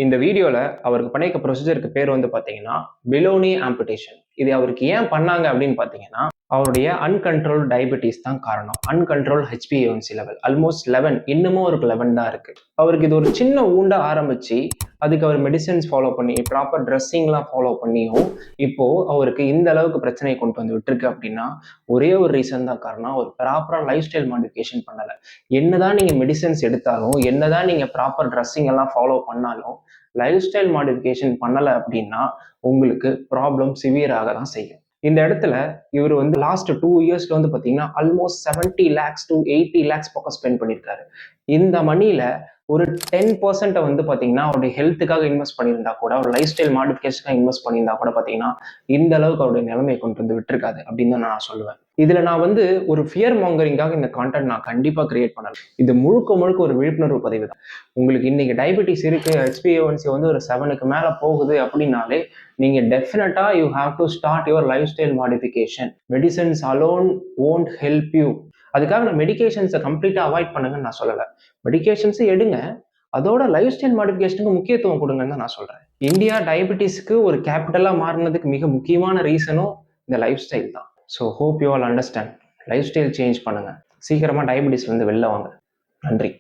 இந்த வீடியோல அவருக்கு பண்ணியிருக்க ப்ரொசீஜருக்கு பேர் வந்து பார்த்தீங்கன்னா, பெலோனி ஆம்புடேஷன். இது அவருக்கு ஏன் பண்ணாங்க அப்படின்னு பார்த்தீங்கன்னா, அவருடைய அன்கண்ட்ரோல்டு டயபெட்டிஸ் தான் காரணம். Uncontrolled HbA1c level. ஆல்மோஸ்ட் 11 இன்னமும் அவருக்கு 11 தான் இருக்கு. அவருக்கு இது ஒரு சின்ன ஊண்டா ஆரம்பிச்சு, அதுக்கு அவர் மெடிசின்ஸ் ஃபாலோ பண்ணி, ப்ராப்பர் ட்ரெஸ்ஸிங்லாம் ஃபாலோ பண்ணியும், இப்போ அவருக்கு இந்த அளவுக்கு பிரச்சனைய கொண்டு வந்து விட்டுருக்கு அப்படின்னா, ஒரே ஒரு ரீசன் தான் காரணம். அவர் ப்ராப்பரா லைஃப் ஸ்டைல் மாடிஃபிகேஷன் பண்ணல. என்னதான் நீங்க மெடிசின்ஸ் எடுத்தாலும், என்னதான் நீங்க ப்ராப்பர் ட்ரெஸ்ஸிங் எல்லாம் ஃபாலோ பண்ணாலும், லைஃப் ஸ்டைல் மாடிஃபிகேஷன் பண்ணல அப்படின்னா, உங்களுக்கு ப்ராப்ளம் சிவியர் ஆக தான் செய்யும். இந்த இடத்துல இவர் வந்து லாஸ்ட் 2 இயர்ஸ்ல வந்து பாத்தீங்கன்னா ஆல்மோஸ்ட் 70 lakhs to 80 lakhs பக்கம் ஸ்பெண்ட் பண்ணியிருக்காரு. இந்த மணில ஒரு 10% வந்து பாத்தீங்கன்னா அவருடைய ஹெல்த்துக்காக இன்வெஸ்ட் பண்ணியிருந்தா கூட, ஒரு லைஃப் ஸ்டைல் மாடிஃபிகேஷனுக்காக இன்வெஸ்ட் பண்ணியிருந்தா கூட பாத்தீங்கன்னா, இந்த அளவுக்கு அவருடைய நிலைமையை கொண்டு வந்து விட்டுருக்காது அப்படின்னு தான் நான் சொல்லுவேன். இதுல நான் வந்து ஒரு ஃபியர் மாங்கரிங்காக இந்த கான்டென்ட் நான் கண்டிப்பா கிரியேட் பண்ணல. இது முழுக்க முழுக்க ஒரு விழிப்புணர்வு பதிவு தான். உங்களுக்கு இன்னைக்கு டயபெட்டிஸ் இருக்கு, HbA1c வந்து ஒரு 7க்கு மேல போகுது அப்படின்னாலே, நீங்க டெஃபினட்டா you have to start your life style modification. Medicines alone won't help you. அதுக்காக நான் மெடிகேஷன்ஸை கம்ப்ளீட்டா அவாய்ட் பண்ணுங்கன்னு நான் சொல்லல. மெடிகேஷன்ஸை எடுங்க, அதோட லைஃப் ஸ்டைல் மாடிஃபிகேஷனுக்கு முக்கியத்துவம் கொடுங்கன்னு தான் நான் சொல்றேன். இந்தியா டயபெட்டிஸ்க்கு ஒரு கேபிட்டலா மாறினதுக்கு மிக முக்கியமான ரீசனும் இந்த லைஃப் ஸ்டைல் தான். So hope you all understand. Life style change பண்ணுங்க. சீக்கிரமா டயபெட்டிஸ்ல இருந்து வெளில வாங்க. நன்றி.